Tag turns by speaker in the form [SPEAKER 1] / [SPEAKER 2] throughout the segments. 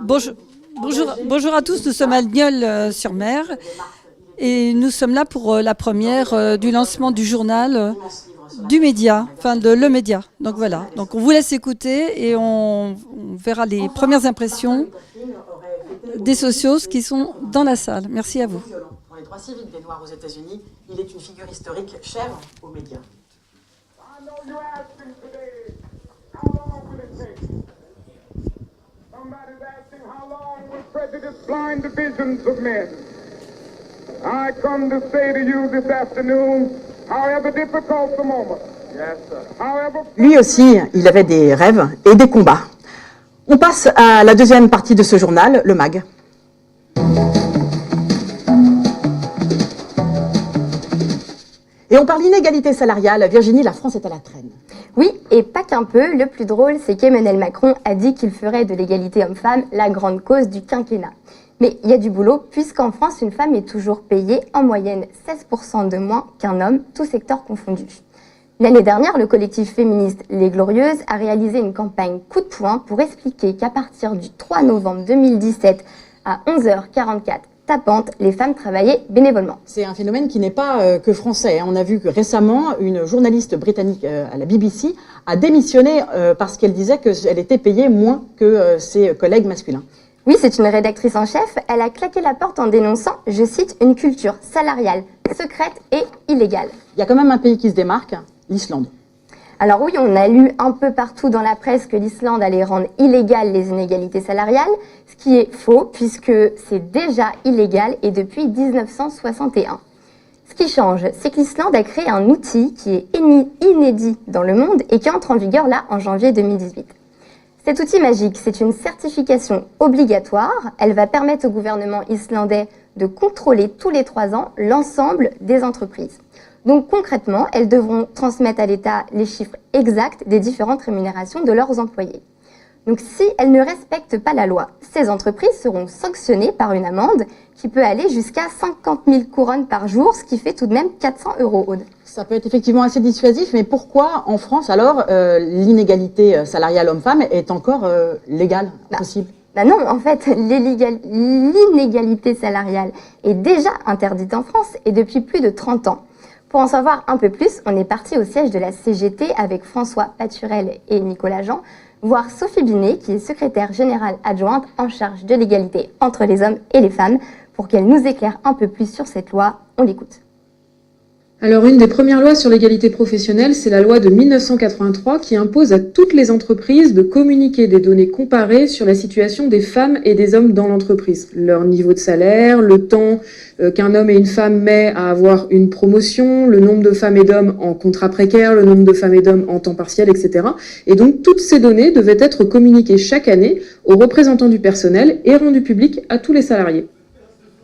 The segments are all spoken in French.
[SPEAKER 1] Bonjour, bonjour à tous, nous sommes à Lignols-sur-Mer et nous sommes là pour la première du lancement du journal du média, enfin de Le Média. Donc voilà, donc on vous laisse écouter et on verra les premières impressions des socios qui sont dans la salle. Merci à vous.
[SPEAKER 2] Pour les droits civiques des Noirs aux États-Unis, il est une figure historique chère aux médias.
[SPEAKER 3] Somebody's asking how long will prejudice blind the visions of men. I come to say to you this afternoon, however difficult the moment, yes, sir.
[SPEAKER 2] Lui aussi, il avait des rêves et des combats. On passe à la deuxième partie de ce journal, le MAG. Et on parle inégalité salariale. Virginie, la France est à la traîne.
[SPEAKER 4] Oui, et pas qu'un peu. Le plus drôle, c'est qu'Emmanuel Macron a dit qu'il ferait de l'égalité homme-femme la grande cause du quinquennat. Mais il y a du boulot, puisqu'en France, une femme est toujours payée en moyenne 16% de moins qu'un homme, tous secteurs confondus. L'année dernière, le collectif féministe Les Glorieuses a réalisé une campagne coup de poing pour expliquer qu'à partir du 3 novembre 2017 à 11h44, tapante, les femmes travaillaient bénévolement.
[SPEAKER 2] C'est un phénomène qui n'est pas que français. On a vu que récemment, une journaliste britannique à la BBC a démissionné parce qu'elle disait qu'elle était payée moins que ses collègues masculins.
[SPEAKER 4] Oui, c'est une rédactrice en chef. Elle a claqué la porte en dénonçant, je cite, une culture salariale, secrète et illégale.
[SPEAKER 2] Il y a quand même un pays qui se démarque, l'Islande.
[SPEAKER 4] Alors oui, on a lu un peu partout dans la presse que l'Islande allait rendre illégales les inégalités salariales, ce qui est faux puisque c'est déjà illégal et depuis 1961. Ce qui change, c'est que l'Islande a créé un outil qui est inédit dans le monde et qui entre en vigueur là en janvier 2018. Cet outil magique, c'est une certification obligatoire. Elle va permettre au gouvernement islandais de contrôler tous les 3 ans l'ensemble des entreprises. Donc concrètement, elles devront transmettre à l'État les chiffres exacts des différentes rémunérations de leurs employés. Donc si elles ne respectent pas la loi, ces entreprises seront sanctionnées par une amende qui peut aller jusqu'à 50 000 couronnes par jour, ce qui fait tout de même 400 €, Aude.
[SPEAKER 2] Ça peut être effectivement assez dissuasif, mais pourquoi en France alors l'inégalité salariale homme-femme est encore légale, possible ?
[SPEAKER 4] Non, en fait, l'inégalité salariale est déjà interdite en France et depuis plus de 30 ans. Pour en savoir un peu plus, on est parti au siège de la CGT avec François Paturel et Nicolas Jean, voir Sophie Binet, qui est secrétaire générale adjointe en charge de l'égalité entre les hommes et les femmes, pour qu'elle nous éclaire un peu plus sur cette loi. On l'écoute.
[SPEAKER 5] Alors, une des premières lois sur l'égalité professionnelle, c'est la loi de 1983 qui impose à toutes les entreprises de communiquer des données comparées sur la situation des femmes et des hommes dans l'entreprise. Leur niveau de salaire, le temps qu'un homme et une femme met à avoir une promotion, le nombre de femmes et d'hommes en contrat précaire, le nombre de femmes et d'hommes en temps partiel, etc. Et donc, toutes ces données devaient être communiquées chaque année aux représentants du personnel et rendues publiques à tous les salariés.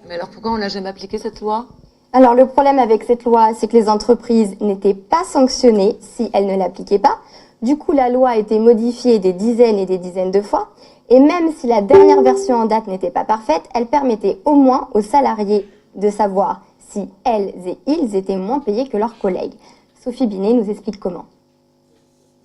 [SPEAKER 6] Mais alors, pourquoi on n'a jamais appliqué cette loi ?
[SPEAKER 4] Alors le problème avec cette loi, c'est que les entreprises n'étaient pas sanctionnées si elles ne l'appliquaient pas. Du coup, la loi a été modifiée des dizaines et des dizaines de fois. Et même si la dernière version en date n'était pas parfaite, elle permettait au moins aux salariés de savoir si elles et ils étaient moins payés que leurs collègues. Sophie Binet nous explique comment.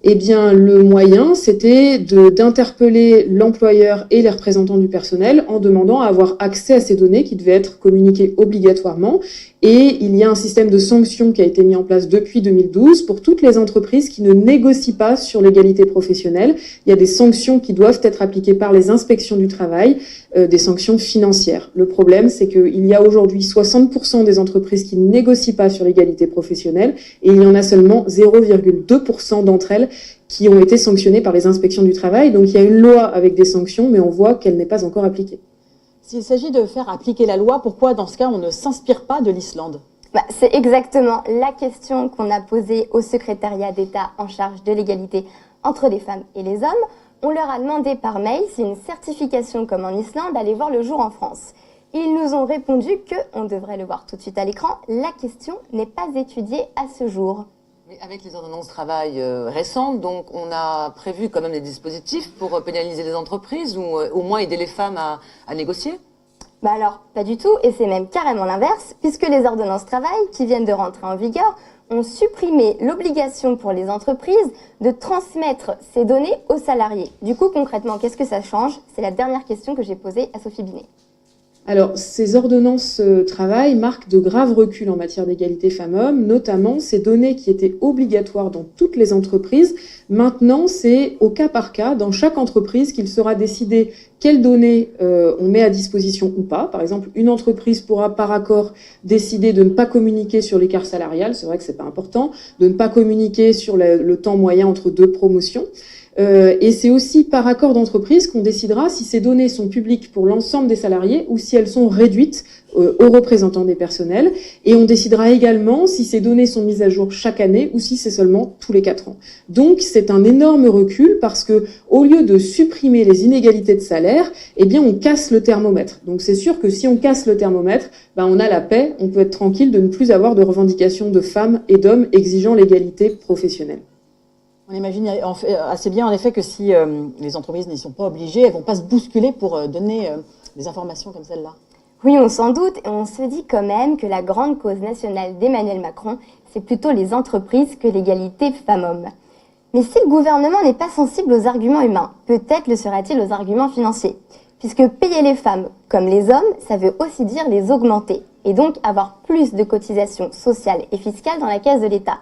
[SPEAKER 5] Eh bien, le moyen, c'était d'interpeller l'employeur et les représentants du personnel en demandant à avoir accès à ces données qui devaient être communiquées obligatoirement. Et il y a un système de sanctions qui a été mis en place depuis 2012 pour toutes les entreprises qui ne négocient pas sur l'égalité professionnelle. Il y a des sanctions qui doivent être appliquées par les inspections du travail, des sanctions financières. Le problème, c'est qu'il y a aujourd'hui 60% des entreprises qui ne négocient pas sur l'égalité professionnelle et il y en a seulement 0,2% d'entre elles qui ont été sanctionnées par les inspections du travail. Donc il y a une loi avec des sanctions, mais on voit qu'elle n'est pas encore appliquée.
[SPEAKER 2] S'il s'agit de faire appliquer la loi, pourquoi dans ce cas on ne s'inspire pas de l'Islande ?
[SPEAKER 4] C'est exactement la question qu'on a posée au secrétariat d'État en charge de l'égalité entre les femmes et les hommes. On leur a demandé par mail si une certification comme en Islande allait voir le jour en France. Ils nous ont répondu qu'on devrait le voir tout de suite à l'écran. La question n'est pas étudiée à ce jour.
[SPEAKER 6] Mais avec les ordonnances travail récentes, donc on a prévu quand même des dispositifs pour pénaliser les entreprises ou au moins aider les femmes à négocier ?
[SPEAKER 4] Alors, pas du tout, et c'est même carrément l'inverse, puisque les ordonnances travail qui viennent de rentrer en vigueur ont supprimé l'obligation pour les entreprises de transmettre ces données aux salariés. Du coup, concrètement, qu'est-ce que ça change? C'est la dernière question que j'ai posée à Sophie Binet.
[SPEAKER 5] Alors, ces ordonnances travail marquent de graves reculs en matière d'égalité femmes-hommes, notamment ces données qui étaient obligatoires dans toutes les entreprises. Maintenant, c'est au cas par cas, dans chaque entreprise, qu'il sera décidé quelles données on met à disposition ou pas. Par exemple, une entreprise pourra par accord décider de ne pas communiquer sur l'écart salarial, c'est vrai que c'est pas important, de ne pas communiquer sur le temps moyen entre deux promotions. Et c'est aussi par accord d'entreprise qu'on décidera si ces données sont publiques pour l'ensemble des salariés ou si elles sont réduites aux représentants des personnels. Et on décidera également si ces données sont mises à jour chaque année ou si c'est seulement tous les 4 ans. Donc c'est un énorme recul parce que au lieu de supprimer les inégalités de salaire, eh bien on casse le thermomètre. Donc c'est sûr que si on casse le thermomètre, on a la paix, on peut être tranquille de ne plus avoir de revendications de femmes et d'hommes exigeant l'égalité professionnelle.
[SPEAKER 2] On imagine assez bien en effet que si les entreprises n'y sont pas obligées, elles vont pas se bousculer pour donner des informations comme celle-là.
[SPEAKER 4] Oui, on s'en doute, et on se dit quand même que la grande cause nationale d'Emmanuel Macron, c'est plutôt les entreprises que l'égalité femmes-hommes. Mais si le gouvernement n'est pas sensible aux arguments humains, peut-être le sera-t-il aux arguments financiers. Puisque payer les femmes comme les hommes, ça veut aussi dire les augmenter, et donc avoir plus de cotisations sociales et fiscales dans la caisse de l'État.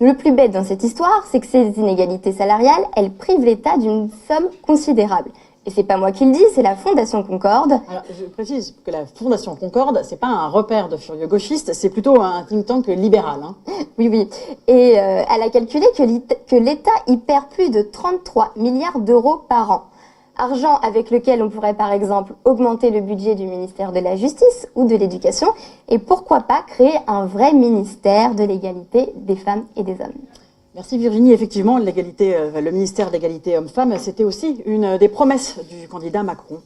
[SPEAKER 4] Le plus bête dans cette histoire, c'est que ces inégalités salariales, elles privent l'État d'une somme considérable. Et c'est pas moi qui le dis, c'est la Fondation Concorde.
[SPEAKER 2] Alors, je précise que la Fondation Concorde, c'est pas un repère de furieux gauchistes, c'est plutôt un think tank libéral.
[SPEAKER 4] Oui, oui. Et elle a calculé que l'État y perd plus de 33 milliards d'euros par an. Argent avec lequel on pourrait par exemple augmenter le budget du ministère de la Justice ou de l'Éducation et pourquoi pas créer un vrai ministère de l'égalité des femmes et des hommes.
[SPEAKER 2] Merci Virginie. Effectivement, le ministère de l'égalité hommes-femmes, c'était aussi une des promesses du candidat Macron.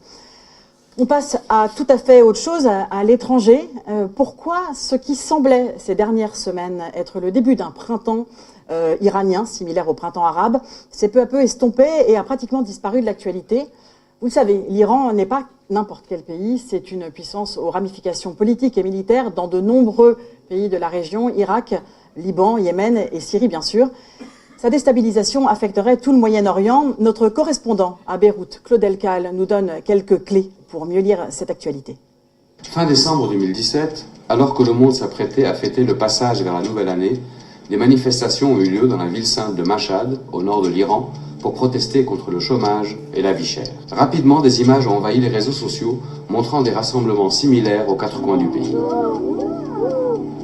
[SPEAKER 2] On passe à tout à fait autre chose, à l'étranger. Pourquoi ce qui semblait ces dernières semaines être le début d'un printemps iranien, similaire au printemps arabe, s'est peu à peu estompé et a pratiquement disparu de l'actualité. Vous le savez, l'Iran n'est pas n'importe quel pays, c'est une puissance aux ramifications politiques et militaires dans de nombreux pays de la région, Irak, Liban, Yémen et Syrie bien sûr. Sa déstabilisation affecterait tout le Moyen-Orient. Notre correspondant à Beyrouth, Claude Elkal, nous donne quelques clés pour mieux lire cette actualité.
[SPEAKER 7] Fin décembre 2017, alors que le monde s'apprêtait à fêter le passage vers la nouvelle année, des manifestations ont eu lieu dans la ville sainte de Mashhad, au nord de l'Iran, pour protester contre le chômage et la vie chère. Rapidement, des images ont envahi les réseaux sociaux, montrant des rassemblements similaires aux 4 coins du pays.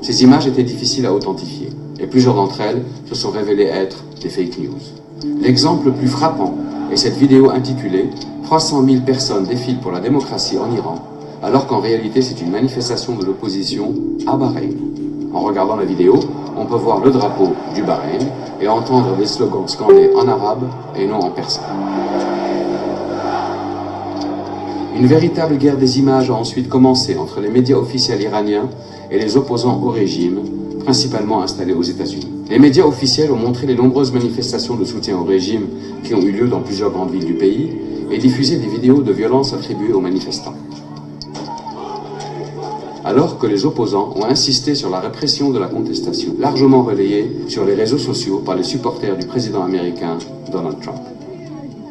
[SPEAKER 7] Ces images étaient difficiles à authentifier, et plusieurs d'entre elles se sont révélées être des fake news. L'exemple le plus frappant est cette vidéo intitulée « 300 000 personnes défilent pour la démocratie en Iran », alors qu'en réalité c'est une manifestation de l'opposition à Bahreïn. En regardant la vidéo, on peut voir le drapeau du Bahreïn et entendre des slogans scandés en arabe et non en persan. Une véritable guerre des images a ensuite commencé entre les médias officiels iraniens et les opposants au régime, principalement installés aux États-Unis. Les médias officiels ont montré les nombreuses manifestations de soutien au régime qui ont eu lieu dans plusieurs grandes villes du pays et diffusé des vidéos de violences attribuées aux manifestants. Alors que les opposants ont insisté sur la répression de la contestation, largement relayée sur les réseaux sociaux par les supporters du président américain Donald Trump.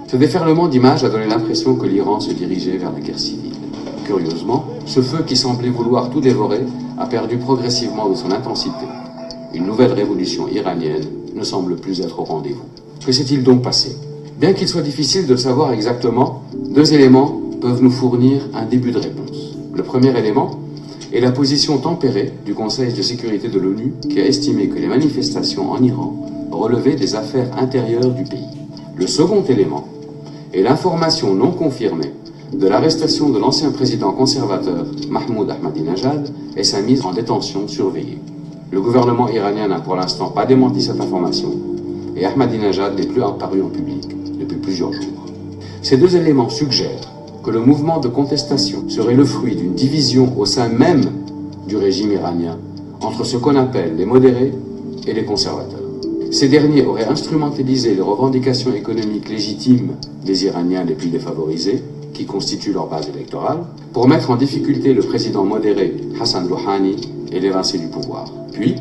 [SPEAKER 7] Ce déferlement d'images a donné l'impression que l'Iran se dirigeait vers la guerre civile. Curieusement, ce feu qui semblait vouloir tout dévorer a perdu progressivement de son intensité. Une nouvelle révolution iranienne ne semble plus être au rendez-vous. Que s'est-il donc passé? Bien qu'il soit difficile de le savoir exactement, 2 éléments peuvent nous fournir un début de réponse. Le premier élément est la position tempérée du Conseil de sécurité de l'ONU qui a estimé que les manifestations en Iran relevaient des affaires intérieures du pays. Le second élément est l'information non confirmée de l'arrestation de l'ancien président conservateur Mahmoud Ahmadinejad et sa mise en détention surveillée. Le gouvernement iranien n'a pour l'instant pas démenti cette information et Ahmadinejad n'est plus apparu en public depuis plusieurs jours. Ces 2 éléments suggèrent que le mouvement de contestation serait le fruit d'une division au sein même du régime iranien entre ce qu'on appelle les modérés et les conservateurs. Ces derniers auraient instrumentalisé les revendications économiques légitimes des Iraniens les plus défavorisés, qui constituent leur base électorale, pour mettre en difficulté le président modéré Hassan Rouhani et l'évincer du pouvoir. Puis,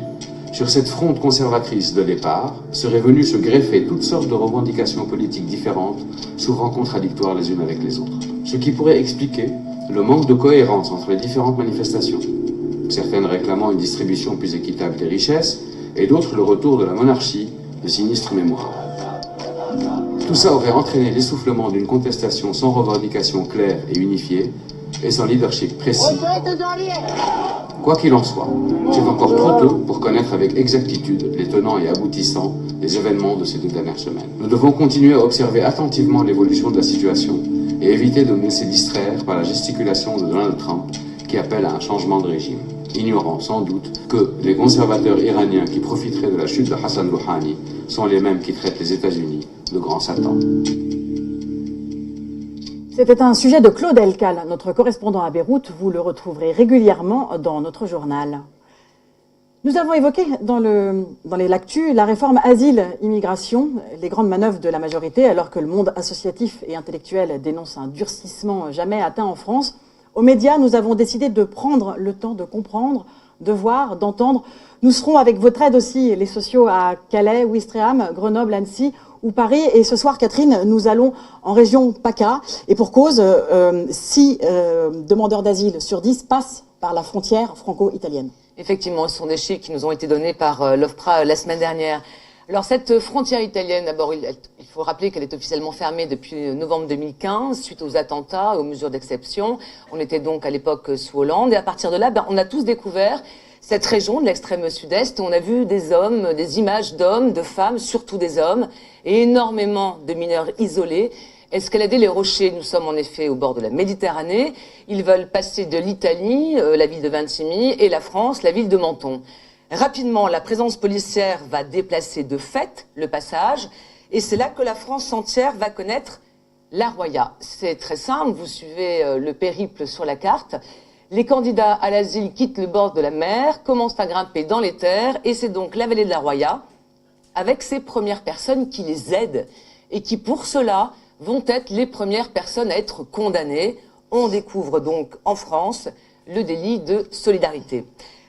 [SPEAKER 7] Sur cette fronde conservatrice de départ, seraient venues se greffer toutes sortes de revendications politiques différentes, souvent contradictoires les unes avec les autres. Ce qui pourrait expliquer le manque de cohérence entre les différentes manifestations. Certaines réclamant une distribution plus équitable des richesses, et d'autres le retour de la monarchie, de sinistre mémoire. Tout ça aurait entraîné l'essoufflement d'une contestation sans revendication claire et unifiée, et sans leadership précis. Quoi qu'il en soit, c'est encore trop tôt pour connaître avec exactitude les tenants et aboutissants des événements de ces 2 dernières semaines. Nous devons continuer à observer attentivement l'évolution de la situation et éviter de nous laisser distraire par la gesticulation de Donald Trump qui appelle à un changement de régime, ignorant sans doute que les conservateurs iraniens qui profiteraient de la chute de Hassan Rouhani sont les mêmes qui traitent les États-Unis de grand Satan.
[SPEAKER 2] C'était un sujet de Claude Elkal, notre correspondant à Beyrouth. Vous le retrouverez régulièrement dans notre journal. Nous avons évoqué dans l'actu la réforme asile-immigration, les grandes manœuvres de la majorité, alors que le monde associatif et intellectuel dénonce un durcissement jamais atteint en France. Aux médias, nous avons décidé de prendre le temps de comprendre, de voir, d'entendre. Nous serons avec votre aide aussi, les sociaux à Calais, Ouistreham, Grenoble, Annecy ou Paris. Et ce soir, Catherine, nous allons en région PACA. Et pour cause, 6 demandeurs d'asile sur 10 passent par la frontière franco-italienne.
[SPEAKER 6] Effectivement, ce sont des chiffres qui nous ont été donnés par l'OFPRA la semaine dernière. Alors cette frontière italienne, d'abord, il faut rappeler qu'elle est officiellement fermée depuis novembre 2015, suite aux attentats et aux mesures d'exception. On était donc à l'époque sous Hollande. Et à partir de là, on a tous découvert cette région de l'extrême sud-est où on a vu des hommes, des images d'hommes, de femmes, surtout des hommes, et énormément de mineurs isolés, escalader les rochers. Nous sommes en effet au bord de la Méditerranée. Ils veulent passer de l'Italie, la ville de Vintimille, et la France, la ville de Menton. Rapidement, la présence policière va déplacer de fait le passage, et c'est là que la France entière va connaître la Roya. C'est très simple, vous suivez le périple sur la carte. Les candidats à l'asile quittent le bord de la mer, commencent à grimper dans les terres, et c'est donc la vallée de la Roya, avec ces premières personnes qui les aident, et qui pour cela vont être les premières personnes à être condamnées. On découvre donc en France le délit de solidarité.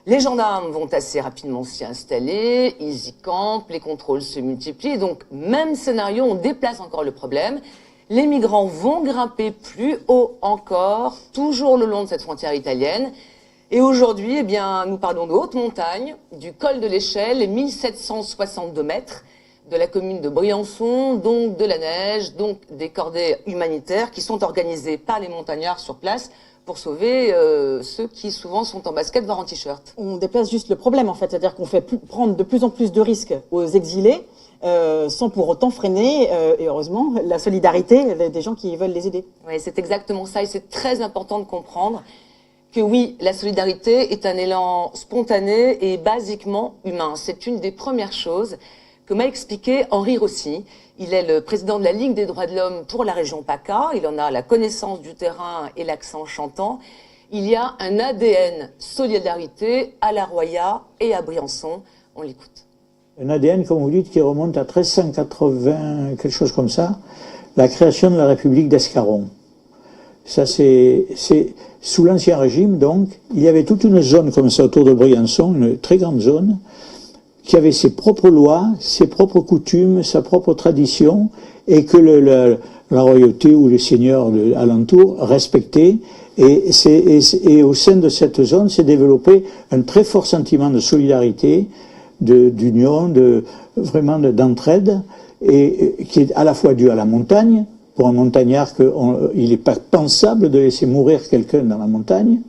[SPEAKER 6] Les gendarmes vont assez rapidement s'y installer, ils y campent, les contrôles se multiplient, donc même scénario, on déplace encore le problème. Les migrants vont grimper plus haut encore, toujours le long de cette frontière italienne. Et aujourd'hui, eh bien, nous parlons de haute montagne, du col de l'Échelle, 1762 mètres, de la commune de Briançon, donc de la neige, donc des cordées humanitaires qui sont organisées par les montagnards sur place pour sauver ceux qui souvent sont en basket, voire en t-shirt.
[SPEAKER 2] On déplace juste le problème en fait, c'est-à-dire qu'on fait prendre de plus en plus de risques aux exilés sans pour autant freiner, et heureusement, la solidarité des gens qui veulent les aider.
[SPEAKER 6] Oui, c'est exactement ça et c'est très important de comprendre que oui, la solidarité est un élan spontané et basiquement humain. C'est une des premières choses que m'a expliqué Henri Rossi. Il est le président de la Ligue des droits de l'homme pour la région PACA. Il en a la connaissance du terrain et l'accent chantant. Il y a un ADN solidarité à la Roya et à Briançon. On l'écoute.
[SPEAKER 8] Un ADN, comme vous dites, qui remonte à 1380, quelque chose comme ça, la création de la République d'Escaron. Ça, c'est sous l'Ancien Régime, donc, il y avait toute une zone comme ça autour de Briançon, une très grande zone, qui avait ses propres lois, ses propres coutumes, sa propre tradition, et que la royauté ou les seigneurs alentour respectaient. Et au sein de cette zone s'est développé un très fort sentiment de solidarité, d'union, vraiment d'entraide, et qui est à la fois dû à la montagne. Pour un montagnard, il n'est pas pensable de laisser mourir quelqu'un dans la montagne.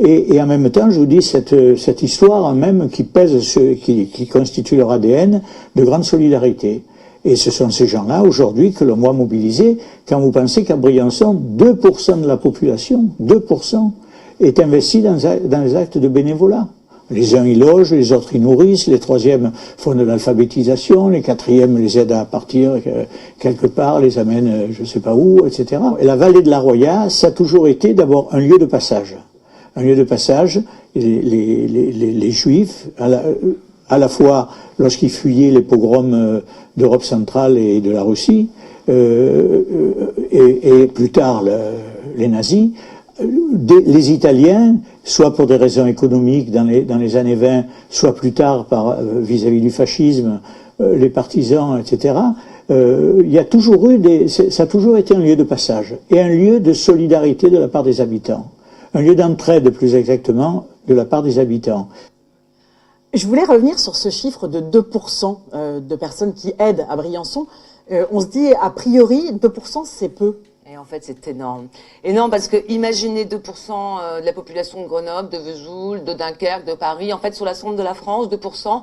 [SPEAKER 8] Et en même temps, je vous dis, cette histoire même qui pèse, qui constitue leur ADN, de grande solidarité. Et ce sont ces gens-là, aujourd'hui, que l'on voit mobiliser, quand vous pensez qu'à Briançon, 2% de la population, 2%, est investie dans les actes de bénévolat. Les uns y logent, les autres y nourrissent, les troisièmes font de l'alphabétisation, les quatrièmes les aident à partir quelque part, les amènent je ne sais pas où, etc. Et la vallée de la Roya, ça a toujours été d'abord un lieu de passage. Un lieu de passage, les Juifs, à la fois lorsqu'ils fuyaient les pogroms d'Europe centrale et de la Russie, et plus tard les nazis, les Italiens, soit pour des raisons économiques dans les années 20, soit plus tard vis-à-vis du fascisme, les partisans, etc., il y a toujours ça a toujours été un lieu de passage et un lieu de solidarité de la part des habitants. Un lieu d'entraide, plus exactement, de la part des habitants.
[SPEAKER 2] Je voulais revenir sur ce chiffre de 2% de personnes qui aident à Briançon. On se dit, a priori, 2%, c'est peu.
[SPEAKER 6] Et en fait, c'est énorme. Énorme parce que imaginez 2% de la population de Grenoble, de Vesoul, de Dunkerque, de Paris. En fait, sur l'ensemble de la France, 2%,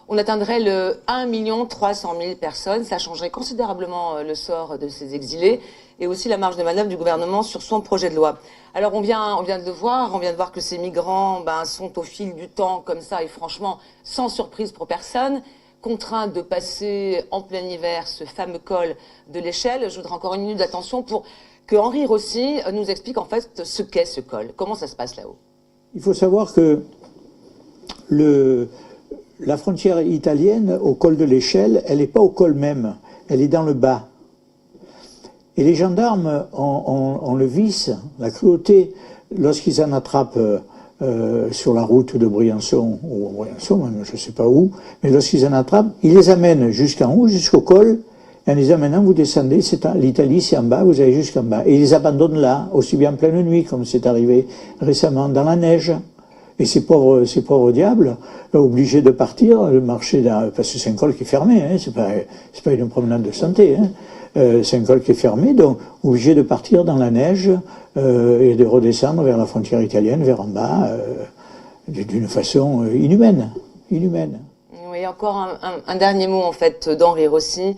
[SPEAKER 6] on atteindrait le 1 300 000 personnes. Ça changerait considérablement le sort de ces exilés et aussi la marge de manœuvre du gouvernement sur son projet de loi. Alors, on vient de le voir, que ces migrants sont au fil du temps comme ça et franchement, sans surprise pour personne, contraints de passer en plein hiver ce fameux col de l'Échelle. Je voudrais encore une minute d'attention pour que Henri Rossi nous explique en fait ce qu'est ce col. Comment ça se passe là-haut?
[SPEAKER 8] Il faut savoir que la frontière italienne au col de l'Échelle, elle n'est pas au col même, elle est dans le bas. Et les gendarmes ont le vice, la cruauté, lorsqu'ils en attrapent sur la route de Briançon, ou Briançon, même, je ne sais pas où, mais lorsqu'ils en attrapent, ils les amènent jusqu'en haut, jusqu'au col, et en les amenant, vous descendez, l'Italie c'est en bas, vous allez jusqu'en bas. Et ils les abandonnent là, aussi bien en pleine nuit, comme c'est arrivé récemment, dans la neige. Et ces pauvres diables, obligés de partir, de marcher parce que c'est un col qui est fermé, hein, c'est pas une promenade de santé, hein. C'est un col qui est fermé, donc obligés de partir dans la neige et de redescendre vers la frontière italienne, vers en bas, d'une façon inhumaine.
[SPEAKER 6] Oui, encore un dernier mot en fait d'Henri Rossi.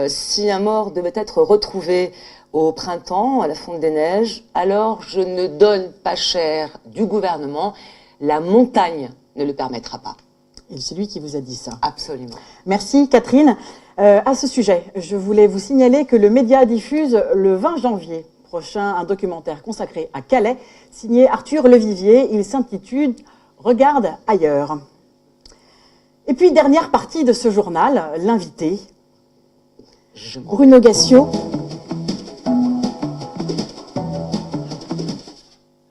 [SPEAKER 6] Si un mort devait être retrouvé au printemps, à la fonte des neiges, alors je ne donne pas cher du gouvernement, la montagne ne le permettra pas.
[SPEAKER 2] Et c'est lui qui vous a dit ça.
[SPEAKER 6] Absolument.
[SPEAKER 2] Merci Catherine. À ce sujet, je voulais vous signaler que le média diffuse le 20 janvier prochain un documentaire consacré à Calais, signé Arthur Levivier. Il s'intitule « Regarde ailleurs ». Et puis, dernière partie de ce journal, l'invité, Bruno Gassio.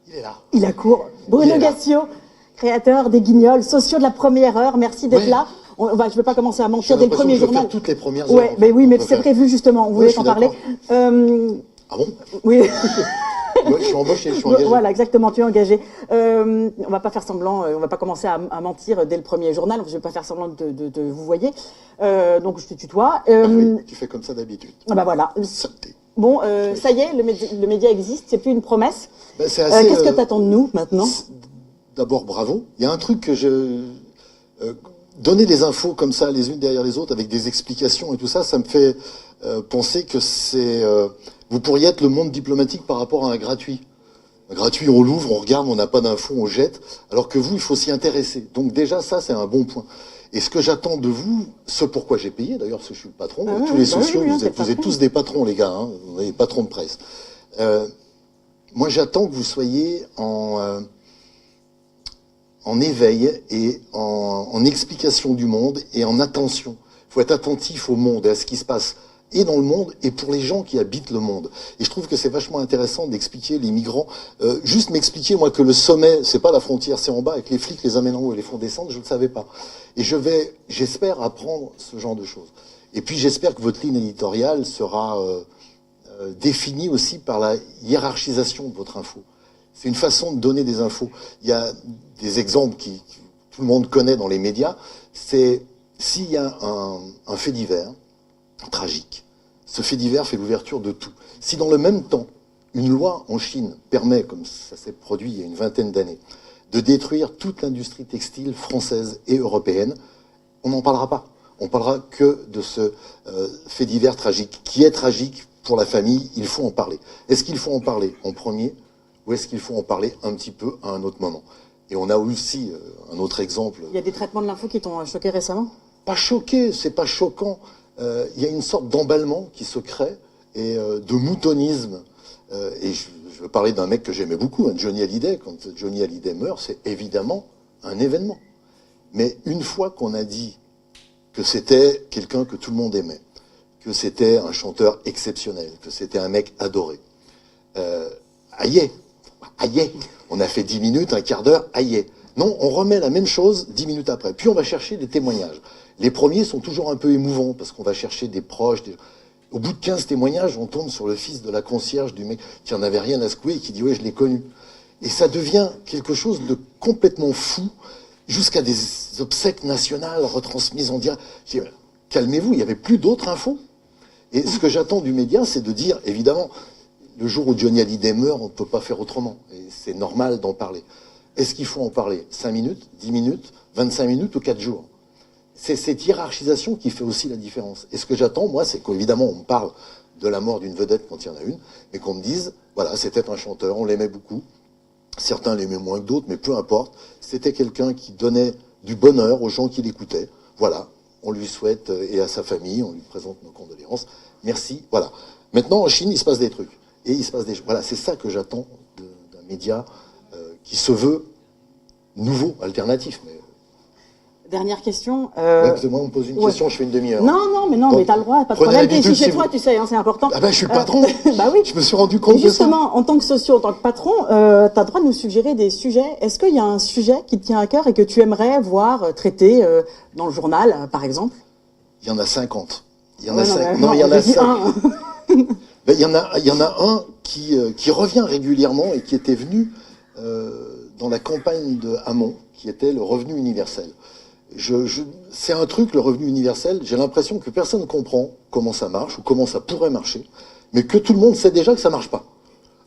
[SPEAKER 9] Il est là.
[SPEAKER 2] Il accourt. Bruno Gassio, créateur des Guignols, sociaux de la première heure. Merci d'être là. Je ne vais pas commencer à mentir dès le premier journal.
[SPEAKER 9] Faire toutes les premières heures.
[SPEAKER 2] Ouais, mais oui, mais c'est prévu justement. On voulait en parler.
[SPEAKER 9] Ah bon?
[SPEAKER 2] Oui.
[SPEAKER 9] Ouais, je suis embauché, je suis engagé.
[SPEAKER 2] Voilà, exactement, tu es engagé. On va pas faire semblant, on va pas commencer à mentir dès le premier journal. Je vais pas faire semblant de vous voyez. Donc je te tutoie.
[SPEAKER 9] Oui, tu fais comme ça d'habitude.
[SPEAKER 2] Ah bah voilà.
[SPEAKER 9] Saleté.
[SPEAKER 2] Bon, ça y est, le média existe. C'est plus une promesse.
[SPEAKER 9] Ben, c'est assez.
[SPEAKER 2] Qu'est-ce que t'attends de nous maintenant?
[SPEAKER 9] D'abord, bravo. Il y a un truc que donner des infos comme ça, les unes derrière les autres, avec des explications et tout ça, ça me fait penser que c'est... vous pourriez être le monde diplomatique par rapport à un gratuit. Un gratuit, on l'ouvre, on regarde, on n'a pas d'infos, on jette, alors que vous, il faut s'y intéresser. Donc déjà, ça, c'est un bon point. Et ce que j'attends de vous, ce pourquoi j'ai payé, d'ailleurs, parce que je suis le patron, tous les sociaux, vous êtes tous des patrons, les gars, hein, vous êtes patrons de presse. Moi, j'attends que vous soyez en éveil et en explication du monde et en attention. Il faut être attentif au monde et à ce qui se passe et dans le monde et pour les gens qui habitent le monde. Et je trouve que c'est vachement intéressant d'expliquer les migrants. Juste m'expliquer, moi, que le sommet, c'est pas la frontière, c'est en bas, et que les flics les amènent en haut et les font descendre, je ne le savais pas. Et j'espère apprendre ce genre de choses. Et puis j'espère que votre ligne éditoriale sera définie aussi par la hiérarchisation de votre info. C'est une façon de donner des infos. Il y a des exemples que tout le monde connaît dans les médias. C'est s'il y a un fait divers tragique, ce fait divers fait l'ouverture de tout. Si dans le même temps, une loi en Chine permet, comme ça s'est produit il y a une vingtaine d'années, de détruire toute l'industrie textile française et européenne, on n'en parlera pas. On parlera que de ce fait divers tragique, qui est tragique pour la famille. Il faut en parler. Est-ce qu'il faut en parler en premier ? Ou est-ce qu'il faut en parler un petit peu à un autre moment? Et on a aussi un autre exemple.
[SPEAKER 2] Il y a des traitements de l'info qui t'ont choqué récemment?
[SPEAKER 9] Pas choqué, c'est pas choquant. Il y a une sorte d'emballement qui se crée et de moutonnisme. Et je veux parler d'un mec que j'aimais beaucoup, hein, Johnny Hallyday. Quand Johnny Hallyday meurt, c'est évidemment un événement. Mais une fois qu'on a dit que c'était quelqu'un que tout le monde aimait, que c'était un chanteur exceptionnel, que c'était un mec adoré, aïe, aïe, on a fait 10 minutes, un quart d'heure, aïe. Non, on remet la même chose 10 minutes après. Puis on va chercher des témoignages. Les premiers sont toujours un peu émouvants parce qu'on va chercher des proches. Au bout de 15 témoignages, on tombe sur le fils de la concierge du mec qui en avait rien à secouer et qui dit « ouais, je l'ai connu ». Et ça devient quelque chose de complètement fou, jusqu'à des obsèques nationales retransmises en direct. Je dis, calmez-vous, il n'y avait plus d'autres infos. Et ce que j'attends du média, c'est de dire, évidemment, le jour où Johnny Hallyday meurt, on ne peut pas faire autrement. Et c'est normal d'en parler. Est-ce qu'il faut en parler 5 minutes, 10 minutes, 25 minutes ou 4 jours? C'est cette hiérarchisation qui fait aussi la différence. Et ce que j'attends, moi, c'est qu'évidemment, on me parle de la mort d'une vedette quand il y en a une, mais qu'on me dise, voilà, c'était un chanteur, on l'aimait beaucoup. Certains l'aimaient moins que d'autres, mais peu importe. C'était quelqu'un qui donnait du bonheur aux gens qui l'écoutaient. Voilà, on lui souhaite, et à sa famille, on lui présente nos condoléances. Merci, voilà. Maintenant, en Chine, il se passe des trucs. Et il se passe des choses. Voilà, c'est ça que j'attends d'un média qui se veut nouveau, alternatif. Mais...
[SPEAKER 2] Dernière question.
[SPEAKER 9] Moi, on me pose une question, je fais une demi-heure.
[SPEAKER 2] Non, mais t'as le droit, pas de problème. T'es ici chez toi, tu sais, hein, c'est important.
[SPEAKER 9] Ah ben, je suis le patron.
[SPEAKER 2] Bah oui.
[SPEAKER 9] Je me suis rendu compte de ça.
[SPEAKER 2] Justement, en tant que socio, en tant que patron, t'as le droit de nous suggérer des sujets. Est-ce qu'il y a un sujet qui te tient à cœur et que tu aimerais voir traité dans le journal, par exemple?
[SPEAKER 9] Il y en a 50. Il y en a 5. Non, il y en a 5. Ben, il y en a un qui revient régulièrement et qui était venu dans la campagne de Hamon, qui était le revenu universel. C'est un truc, le revenu universel, j'ai l'impression que personne ne comprend comment ça marche ou comment ça pourrait marcher, mais que tout le monde sait déjà que ça ne marche pas.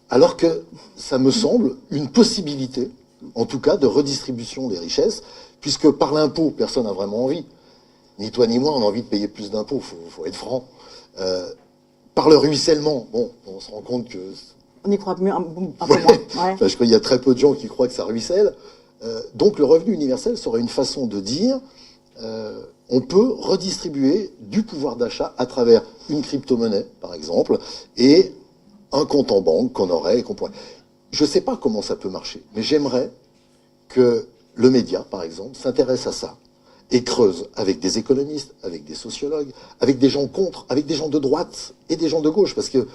[SPEAKER 9] Alors que ça me semble une possibilité, en tout cas, de redistribution des richesses, puisque par l'impôt, personne n'a vraiment envie. Ni toi ni moi, on a envie de payer plus d'impôts, faut être franc. Par le ruissellement, bon, on se rend compte que...
[SPEAKER 2] On y croit un peu moins. Ouais.
[SPEAKER 9] Parce qu'il y a très peu de gens qui croient que ça ruisselle. Donc le revenu universel serait une façon de dire on peut redistribuer du pouvoir d'achat à travers une crypto-monnaie, par exemple, et un compte en banque qu'on aurait et qu'on pourrait... Je ne sais pas comment ça peut marcher, mais j'aimerais que le média, par exemple, s'intéresse à ça et creuse avec des économistes, avec des sociologues, avec des gens contre, avec des gens de droite et des gens de gauche, parce que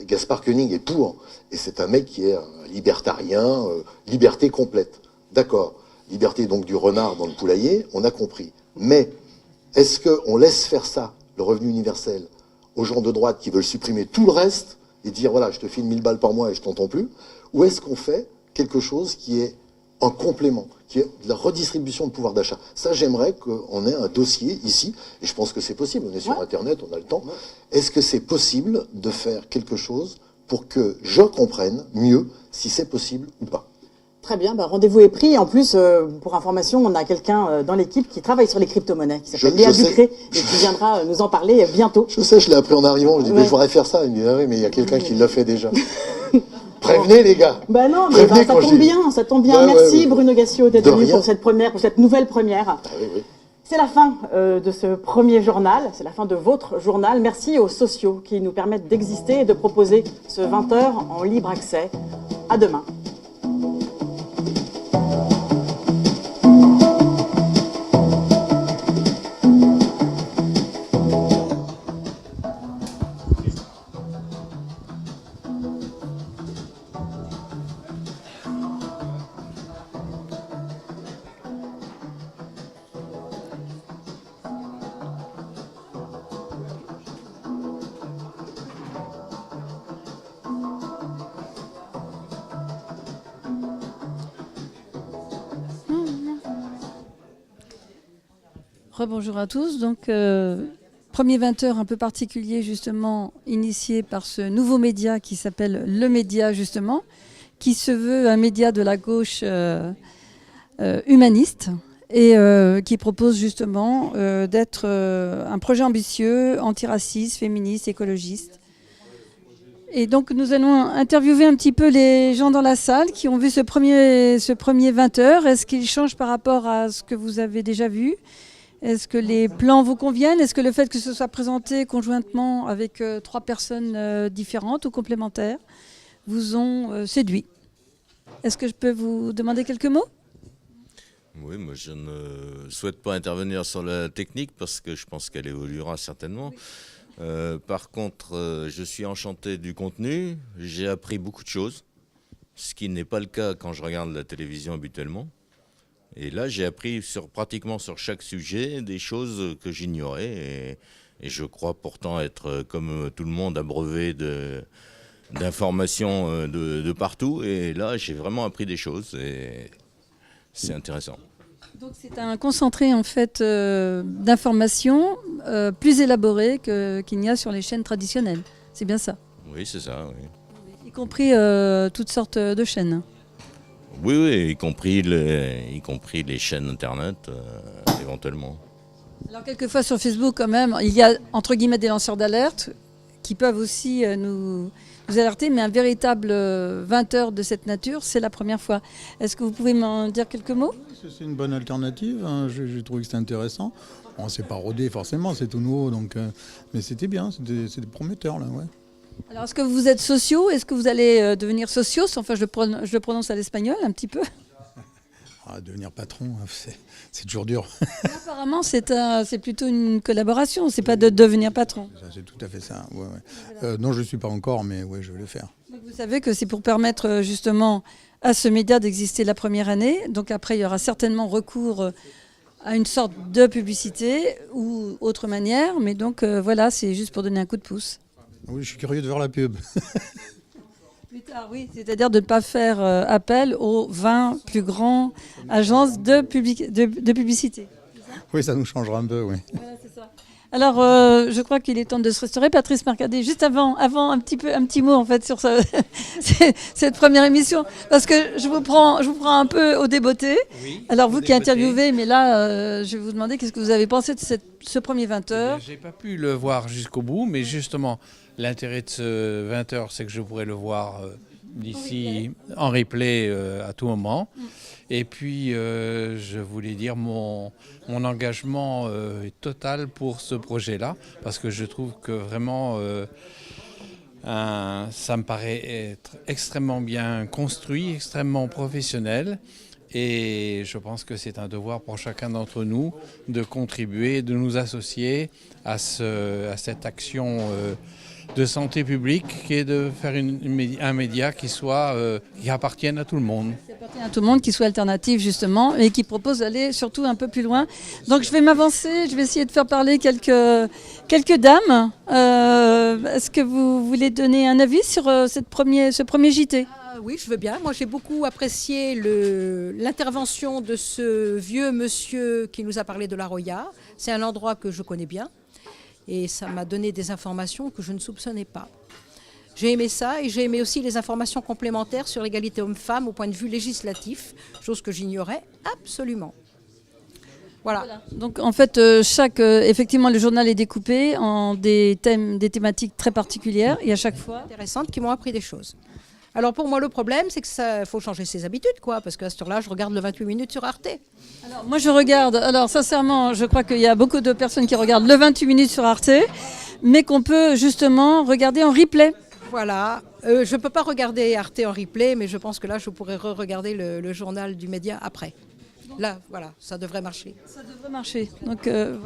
[SPEAKER 9] Gaspard Koenig est pour, et c'est un mec qui est un libertarien, liberté complète. D'accord, liberté donc du renard dans le poulailler, on a compris. Mais est-ce qu'on laisse faire ça, le revenu universel, aux gens de droite qui veulent supprimer tout le reste et dire voilà, je te file 1000 balles par mois et je t'entends plus? Ou est-ce qu'on fait quelque chose qui est un complément, qui est de la redistribution de pouvoir d'achat? Ça, j'aimerais qu'on ait un dossier ici, et je pense que c'est possible, on est sur Internet, on a le temps. Est-ce que c'est possible de faire quelque chose pour que je comprenne mieux si c'est possible ou pas?
[SPEAKER 2] Très bien, bah, rendez-vous est pris. En plus, pour information, on a quelqu'un dans l'équipe qui travaille sur les crypto-monnaies, qui s'appelle Léa Ducré, et qui viendra nous en parler bientôt.
[SPEAKER 9] Je sais, je l'ai appris en arrivant. Je dis, mais je voudrais faire ça. Il me dit, ah oui, mais il y a quelqu'un qui l'a fait déjà. Prévenez les gars.
[SPEAKER 2] Bah non, mais ça tombe bien, ça tombe bien. Merci Bruno Gassio d'être venu pour cette nouvelle première.
[SPEAKER 9] Ah, oui.
[SPEAKER 2] C'est la fin de ce premier journal, c'est la fin de votre journal. Merci aux sociaux qui nous permettent d'exister et de proposer ce 20h en libre accès. À demain.
[SPEAKER 1] Rebonjour à tous. Donc, premier 20h un peu particulier, justement, initié par ce nouveau média qui s'appelle Le Média, justement, qui se veut un média de la gauche humaniste et qui propose justement d'être un projet ambitieux, antiraciste, féministe, écologiste. Et donc, nous allons interviewer un petit peu les gens dans la salle qui ont vu ce premier 20h. Est-ce qu'il change par rapport à ce que vous avez déjà vu ? Est-ce que les plans vous conviennent? Est-ce que le fait que ce soit présenté conjointement avec 3 personnes différentes ou complémentaires vous ont séduit? Est-ce que je peux vous demander quelques mots?
[SPEAKER 10] Oui, moi je ne souhaite pas intervenir sur la technique parce que je pense qu'elle évoluera certainement. Par contre, je suis enchanté du contenu, j'ai appris beaucoup de choses. ce qui n'est pas le cas quand je regarde la télévision habituellement. Et là, j'ai appris pratiquement sur chaque sujet des choses que j'ignorais. Et je crois pourtant être, comme tout le monde, abreuvé d'informations de partout. Et là, j'ai vraiment appris des choses et c'est intéressant.
[SPEAKER 1] Donc c'est un concentré en fait d'informations plus élaborées qu'il n'y a sur les chaînes traditionnelles. C'est bien ça?
[SPEAKER 10] Oui, c'est ça, oui.
[SPEAKER 1] Y compris toutes sortes de chaînes.
[SPEAKER 10] Oui, oui, y compris les chaînes Internet, éventuellement.
[SPEAKER 1] Alors quelquefois sur Facebook quand même, il y a entre guillemets des lanceurs d'alerte qui peuvent aussi nous alerter, mais un véritable 20 heures de cette nature, c'est la première fois. Est-ce que vous pouvez m'en dire quelques mots?
[SPEAKER 11] C'est une bonne alternative, hein. J'ai trouvé que c'était intéressant. Bon, c'est pas rodé forcément, c'est tout nouveau, donc, mais c'était bien, c'était prometteur là, ouais.
[SPEAKER 1] Alors est-ce que vous êtes sociaux? Est-ce que vous allez devenir socios? Enfin je le prononce à l'espagnol un petit peu.
[SPEAKER 11] Ah, devenir patron, c'est toujours dur.
[SPEAKER 1] Apparemment c'est plutôt une collaboration, c'est pas de devenir patron.
[SPEAKER 11] C'est tout à fait ça, ouais, ouais. Non, je ne suis pas encore, mais ouais, je vais le faire.
[SPEAKER 1] Donc, vous savez que c'est pour permettre justement à ce média d'exister la première année. Donc après, il y aura certainement recours à une sorte de publicité ou autre manière. Mais donc voilà, c'est juste pour donner un coup de pouce.
[SPEAKER 11] Oui, je suis curieux de voir la pub.
[SPEAKER 1] Plus tard, oui. C'est-à-dire de ne pas faire appel aux 20 plus grandes agences de publicité.
[SPEAKER 11] Oui, ça nous changera un peu, oui.
[SPEAKER 1] Voilà, c'est ça. Alors, je crois qu'il est temps de se restaurer. Patrice Mercadet, juste avant un petit mot en fait sur cette première émission, parce que je vous prends un peu au débeauté. Oui, alors vous qui interviewez, mais là, je vais vous demander qu'est-ce que vous avez pensé de ce premier 20 heures.
[SPEAKER 12] J'ai pas pu le voir jusqu'au bout, mais justement, l'intérêt de ce 20 heures, c'est que je pourrais le voir d'ici en replay à tout moment. Et puis, je voulais dire mon engagement est total pour ce projet-là, parce que je trouve que vraiment, ça me paraît être extrêmement bien construit, extrêmement professionnel. Et je pense que c'est un devoir pour chacun d'entre nous de contribuer, de nous associer à cette action de santé publique qui est de faire un média qui appartienne à tout le monde.
[SPEAKER 1] Qui appartient à tout le monde, qui soit alternatif justement et qui propose d'aller surtout un peu plus loin. Donc je vais m'avancer, je vais essayer de faire parler quelques dames. Est-ce que vous voulez donner un avis sur ce premier JT ?
[SPEAKER 13] Oui, je veux bien. Moi, j'ai beaucoup apprécié l'intervention de ce vieux monsieur qui nous a parlé de la Roya. C'est un endroit que je connais bien. Et ça m'a donné des informations que je ne soupçonnais pas. J'ai aimé ça et j'ai aimé aussi les informations complémentaires sur l'égalité homme-femme au point de vue législatif, chose que j'ignorais absolument. Voilà.
[SPEAKER 1] Donc en fait, effectivement, le journal est découpé en des thématiques très particulières et à chaque fois
[SPEAKER 13] intéressantes qui m'ont appris des choses. Alors pour moi, le problème, c'est que faut changer ses habitudes, quoi, parce qu'à cette heure-là, je regarde le 28 minutes sur Arte.
[SPEAKER 1] Alors moi, je regarde. Alors sincèrement, je crois qu'il y a beaucoup de personnes qui regardent le 28 minutes sur Arte, mais qu'on peut justement regarder en replay.
[SPEAKER 13] Voilà. Je ne peux pas regarder Arte en replay, mais je pense que là, je pourrais regarder le journal du média après. Là, voilà, ça devrait marcher.
[SPEAKER 1] Ça devrait marcher. Donc, voilà.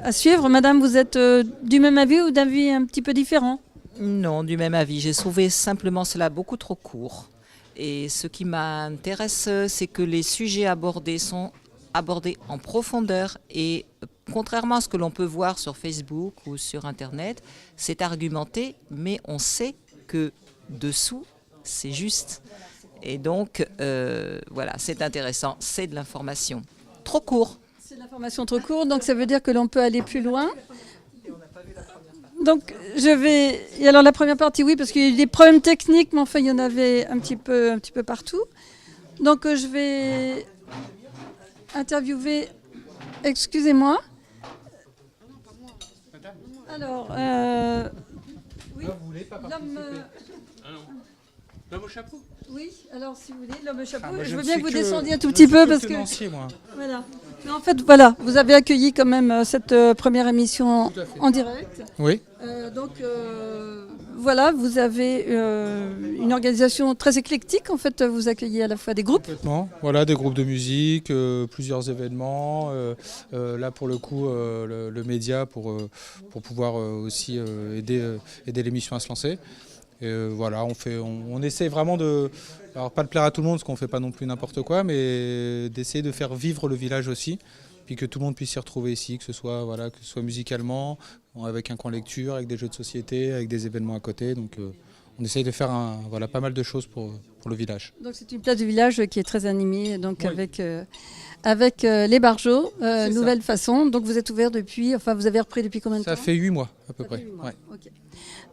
[SPEAKER 1] À suivre. Madame, vous êtes du même avis ou d'avis un petit peu différent ?
[SPEAKER 14] Non, du même avis. J'ai trouvé simplement cela beaucoup trop court. Et ce qui m'intéresse, c'est que les sujets abordés sont abordés en profondeur. Et contrairement à ce que l'on peut voir sur Facebook ou sur Internet, c'est argumenté, mais on sait que dessous, c'est juste. Et donc, voilà, c'est intéressant. C'est de l'information trop court.
[SPEAKER 1] C'est de l'information trop courte, donc ça veut dire que l'on peut aller plus loin. Donc, et alors la première partie, oui, parce qu'il y a eu des problèmes techniques, mais enfin, il y en avait un petit peu partout. Donc, je vais interviewer, excusez-moi. Alors, oui,
[SPEAKER 15] l'homme au chapeau.
[SPEAKER 1] Oui, alors si vous voulez, l'homme au chapeau,
[SPEAKER 15] moi,
[SPEAKER 1] je veux bien que vous descendiez un tout
[SPEAKER 15] je
[SPEAKER 1] petit
[SPEAKER 15] suis
[SPEAKER 1] peu
[SPEAKER 15] que
[SPEAKER 1] parce que...
[SPEAKER 15] tenancier, moi.
[SPEAKER 1] Voilà. Mais en fait, voilà, vous avez accueilli quand même cette première émission en direct.
[SPEAKER 15] Oui.
[SPEAKER 1] Voilà, vous avez une organisation très éclectique. En fait, vous accueillez à la fois des groupes.
[SPEAKER 15] Complètement. Voilà, des groupes de musique, plusieurs événements. Là, pour le coup, le média pour pouvoir aussi aider l'émission à se lancer. Voilà, on essaie vraiment alors pas de plaire à tout le monde parce qu'on ne fait pas non plus n'importe quoi, mais d'essayer de faire vivre le village aussi, puis que tout le monde puisse s'y retrouver ici, que ce soit musicalement, avec un coin lecture, avec des jeux de société, avec des événements à côté. Donc on essaye de faire pas mal de choses pour le village.
[SPEAKER 1] Donc c'est une place du village qui est très animée, donc oui. avec les barjots, nouvelle façon. Donc vous êtes ouvert depuis, vous avez repris depuis combien de temps ?
[SPEAKER 15] Ça fait 8 mois à peu près. Ouais.
[SPEAKER 1] Okay.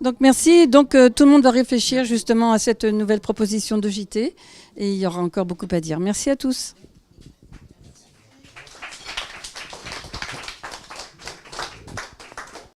[SPEAKER 1] Donc merci. Donc tout le monde va réfléchir justement à cette nouvelle proposition de JT et il y aura encore beaucoup à dire. Merci à tous.